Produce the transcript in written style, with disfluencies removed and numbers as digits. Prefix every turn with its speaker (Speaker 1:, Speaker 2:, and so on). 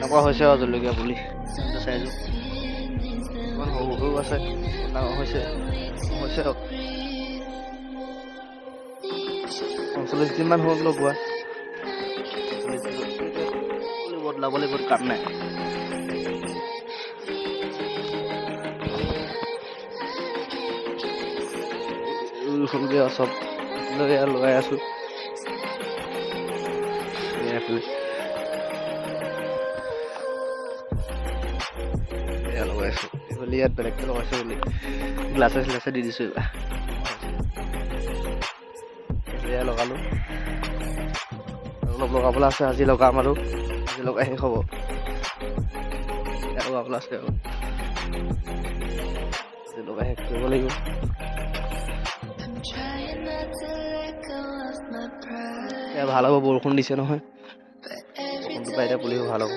Speaker 1: এনেকুৱা হৈছে আৰু জলকীয়া পুলি চাইছোঁ ইমান সৰু সৰু আছে ডাঙৰ হৈছে আৰু ৪৫ দিনমান হ'ল লগোৱা পুলি বদলাবলৈ বহুত কাম নাই চব লগাই আছো লগাইছো ইয়াত বেলেগকে লগাইছো বুলি গ্লাছে চিলাছে দি দিছো এয়া লগালো অলপ লগাবলৈ আছে আজি লগাম আৰু আজি লগাই শেষ হ'ব লগাবলৈ আছে আৰু আজি লগাই শেষ কৰিব লাগিব ভাল হ'ব বৰষুণ দিছে নহয় বৰষুণটো পাই এতিয়া পুলিবোৰ ভাল হ'ব